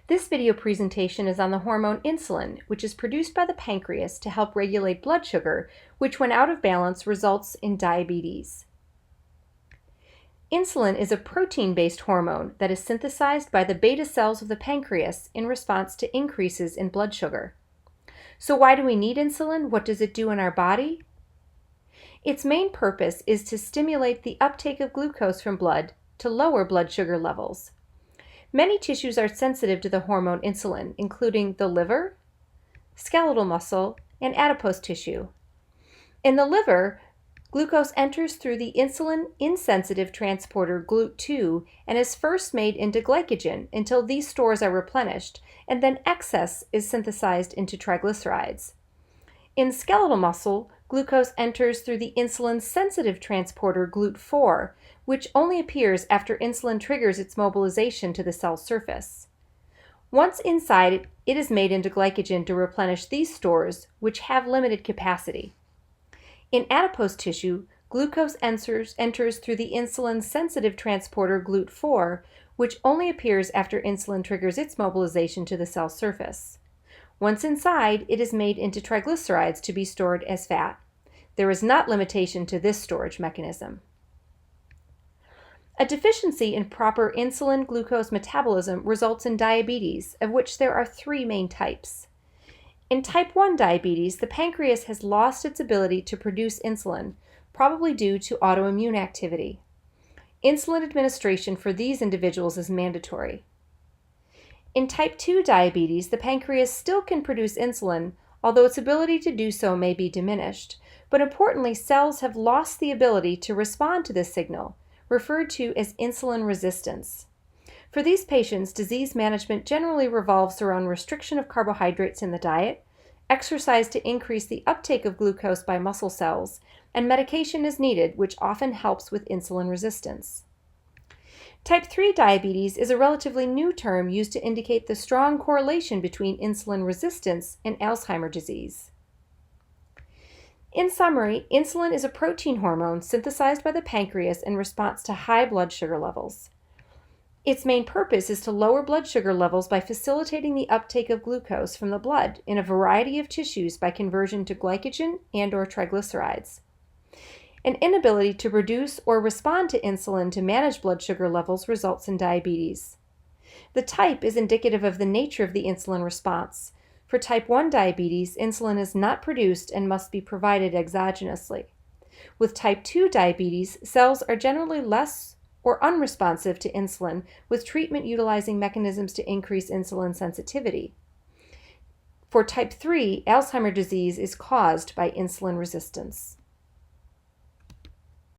This video presentation is on the hormone insulin, which is produced by the pancreas to help regulate blood sugar, which when out of balance results in diabetes. Insulin is a protein-based hormone that is synthesized by the beta cells of the pancreas in response to increases in blood sugar. So why do we need insulin? What does it do in our body? Its main purpose is to stimulate the uptake of glucose from blood to lower blood sugar levels. Many tissues are sensitive to the hormone insulin, including the liver, skeletal muscle, and adipose tissue. In the liver, glucose enters through the insulin-insensitive transporter GLUT2 and is first made into glycogen until these stores are replenished, and then excess is synthesized into triglycerides. In skeletal muscle, glucose enters through the insulin-sensitive transporter GLUT4, which only appears after insulin triggers its mobilization to the cell surface. Once inside, it is made into glycogen to replenish these stores, which have limited capacity. In adipose tissue, glucose enters through the insulin-sensitive transporter GLUT4, which only appears after insulin triggers its mobilization to the cell surface. Once inside, it is made into triglycerides to be stored as fat. There is not limitation to this storage mechanism. A deficiency in proper insulin-glucose metabolism results in diabetes, of which there are three main types. In type 1 diabetes, the pancreas has lost its ability to produce insulin, probably due to autoimmune activity. Insulin administration for these individuals is mandatory. In type 2 diabetes, the pancreas still can produce insulin, although its ability to do so may be diminished. But importantly, cells have lost the ability to respond to this signal, referred to as insulin resistance. For these patients, disease management generally revolves around restriction of carbohydrates in the diet, exercise to increase the uptake of glucose by muscle cells, and medication is needed, which often helps with insulin resistance. Type 3 diabetes is a relatively new term used to indicate the strong correlation between insulin resistance and Alzheimer's disease. In summary, insulin is a protein hormone synthesized by the pancreas in response to high blood sugar levels. Its main purpose is to lower blood sugar levels by facilitating the uptake of glucose from the blood in a variety of tissues by conversion to glycogen and/or triglycerides. An inability to produce or respond to insulin to manage blood sugar levels results in diabetes. The type is indicative of the nature of the insulin response. For type 1 diabetes, insulin is not produced and must be provided exogenously. With type 2 diabetes, cells are generally less or unresponsive to insulin, with treatment utilizing mechanisms to increase insulin sensitivity. For type 3, Alzheimer's disease is caused by insulin resistance.